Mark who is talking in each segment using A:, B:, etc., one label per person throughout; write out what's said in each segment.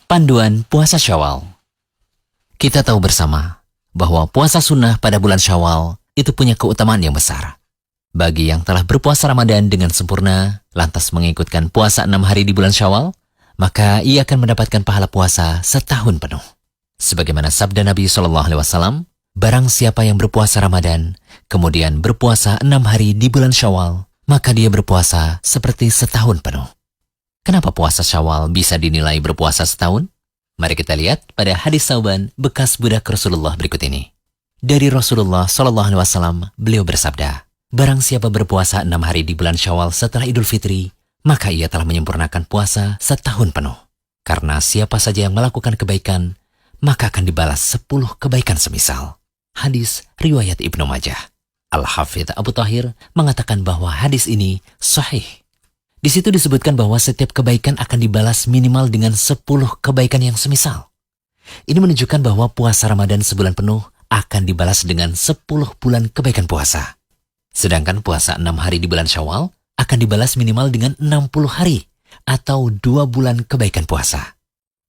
A: Panduan puasa Syawal. Kita tahu bersama bahwa puasa sunnah pada bulan Syawal itu punya keutamaan yang besar. Bagi yang telah berpuasa Ramadan dengan sempurna, lantas mengikutkan puasa 6 hari di bulan Syawal, maka ia akan mendapatkan pahala puasa setahun penuh. Sebagaimana sabda Nabi SAW, barang siapa yang berpuasa Ramadan, kemudian berpuasa 6 hari di bulan Syawal, maka dia berpuasa seperti setahun penuh. Kenapa puasa Syawal bisa dinilai berpuasa setahun? Mari kita lihat pada hadis Sauban bekas budak Rasulullah berikut ini. Dari Rasulullah SAW, beliau bersabda, barang siapa berpuasa 6 hari di bulan Syawal setelah Idul Fitri, maka ia telah menyempurnakan puasa setahun penuh. Karena siapa saja yang melakukan kebaikan, maka akan dibalas 10 kebaikan semisal. Hadis riwayat Ibnu Majah. Al-Hafidz Abu Thahir mengatakan bahwa hadis ini sahih. Di situ disebutkan bahwa setiap kebaikan akan dibalas minimal dengan 10 kebaikan yang semisal. Ini menunjukkan bahwa puasa Ramadan sebulan penuh akan dibalas dengan 10 bulan kebaikan puasa. Sedangkan puasa 6 hari di bulan Syawal akan dibalas minimal dengan 60 hari atau 2 bulan kebaikan puasa.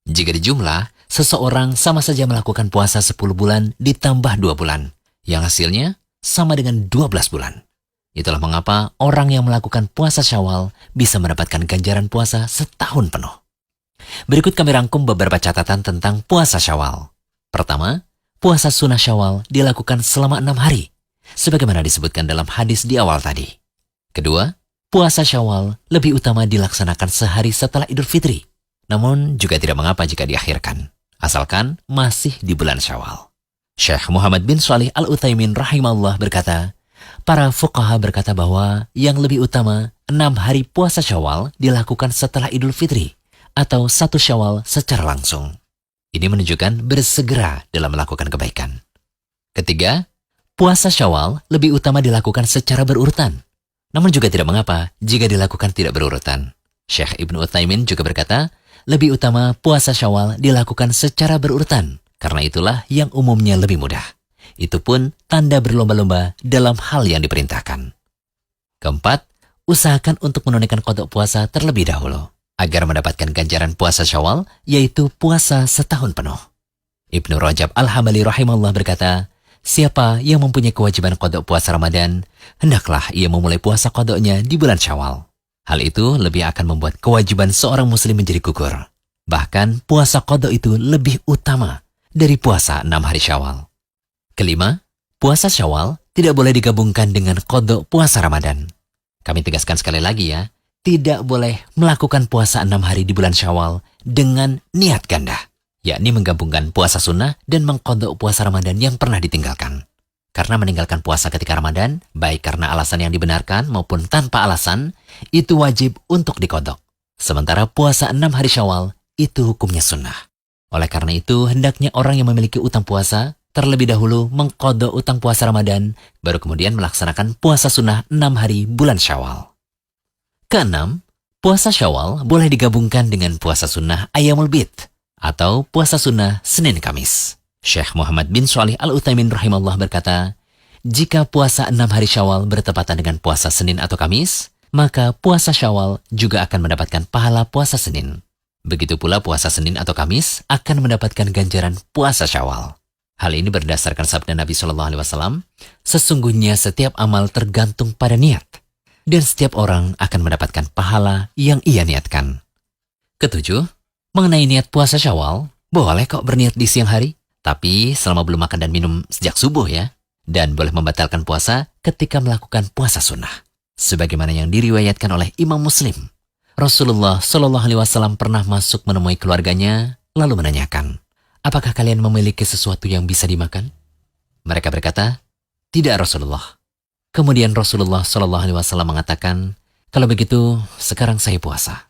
A: Jika dijumlah, seseorang sama saja melakukan puasa 10 bulan ditambah 2 bulan, yang hasilnya sama dengan 12 bulan. Itulah mengapa orang yang melakukan puasa Syawal bisa mendapatkan ganjaran puasa setahun penuh. Berikut kami rangkum beberapa catatan tentang puasa Syawal. Pertama, puasa sunnah Syawal dilakukan selama 6 hari, sebagaimana disebutkan dalam hadis di awal tadi. Kedua, puasa Syawal lebih utama dilaksanakan sehari setelah Idul Fitri, namun juga tidak mengapa jika diakhirkan, asalkan masih di bulan Syawal. Syekh Muhammad bin Shalih Al-Utsaimin rahimahullah berkata, para fuqaha berkata bahwa yang lebih utama 6 hari puasa Syawal dilakukan setelah Idul Fitri atau 1 Syawal secara langsung. Ini menunjukkan bersegera dalam melakukan kebaikan. Ketiga, puasa Syawal lebih utama dilakukan secara berurutan. Namun juga tidak mengapa jika dilakukan tidak berurutan. Syekh Ibnu Utsaimin juga berkata, lebih utama puasa Syawal dilakukan secara berurutan, karena itulah yang umumnya lebih mudah. Itu pun tanda berlomba-lomba dalam hal yang diperintahkan. Keempat, usahakan untuk menunaikan qada puasa terlebih dahulu, agar mendapatkan ganjaran puasa Syawal, yaitu puasa setahun penuh. Ibnu Rajab Al-Hambali rahimahullah berkata, siapa yang mempunyai kewajiban qada puasa Ramadan, hendaklah ia memulai puasa qadanya di bulan Syawal. Hal itu lebih akan membuat kewajiban seorang muslim menjadi gugur. Bahkan puasa qada itu lebih utama dari puasa 6 hari Syawal. Kelima, puasa Syawal tidak boleh digabungkan dengan qada puasa Ramadan. Kami tegaskan sekali lagi ya, tidak boleh melakukan puasa 6 hari di bulan Syawal dengan niat ganda, yakni menggabungkan puasa sunnah dan mengqada puasa Ramadan yang pernah ditinggalkan. Karena meninggalkan puasa ketika Ramadan, baik karena alasan yang dibenarkan maupun tanpa alasan, itu wajib untuk diqada. Sementara puasa 6 hari Syawal itu hukumnya sunnah. Oleh karena itu, hendaknya orang yang memiliki utang puasa terlebih dahulu mengqada utang puasa Ramadan, baru kemudian melaksanakan puasa sunnah 6 hari bulan Syawal. Keenam, puasa Syawal boleh digabungkan dengan puasa sunnah Ayyamul Bid atau puasa sunnah Senin Kamis. Syekh Muhammad bin Shalih Al-Utsaimin rahimahullah berkata, jika puasa 6 hari Syawal bertepatan dengan puasa Senin atau Kamis, maka puasa Syawal juga akan mendapatkan pahala puasa Senin. Begitu pula puasa Senin atau Kamis akan mendapatkan ganjaran puasa Syawal. Hal ini berdasarkan sabda Nabi SAW, sesungguhnya setiap amal tergantung pada niat, dan setiap orang akan mendapatkan pahala yang ia niatkan. Ketujuh, mengenai niat puasa Syawal, boleh kok berniat di siang hari, tapi selama belum makan dan minum sejak subuh ya, dan boleh membatalkan puasa ketika melakukan puasa sunnah. Sebagaimana yang diriwayatkan oleh Imam Muslim, Rasulullah SAW pernah masuk menemui keluarganya, lalu menanyakan, apakah kalian memiliki sesuatu yang bisa dimakan? Mereka berkata, tidak Rasulullah. Kemudian Rasulullah SAW mengatakan, kalau begitu sekarang saya puasa.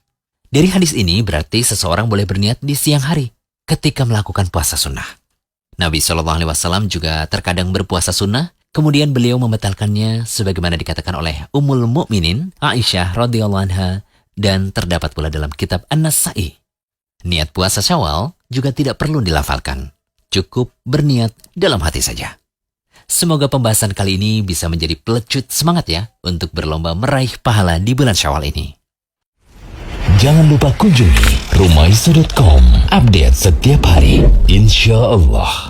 A: Dari hadis ini berarti seseorang boleh berniat di siang hari ketika melakukan puasa sunnah. Nabi SAW juga terkadang berpuasa sunnah, kemudian beliau membatalkannya sebagaimana dikatakan oleh Ummul Mukminin Aisyah radhiyallahu anha dan terdapat pula dalam kitab An-Nasa'i. Niat puasa Syawal juga tidak perlu dilafalkan. Cukup berniat dalam hati saja. Semoga pembahasan kali ini bisa menjadi pelecut semangat ya untuk berlomba meraih pahala di bulan Syawal ini.
B: Jangan lupa kunjungi rumaiso.com, Update setiap hari, insya Allah.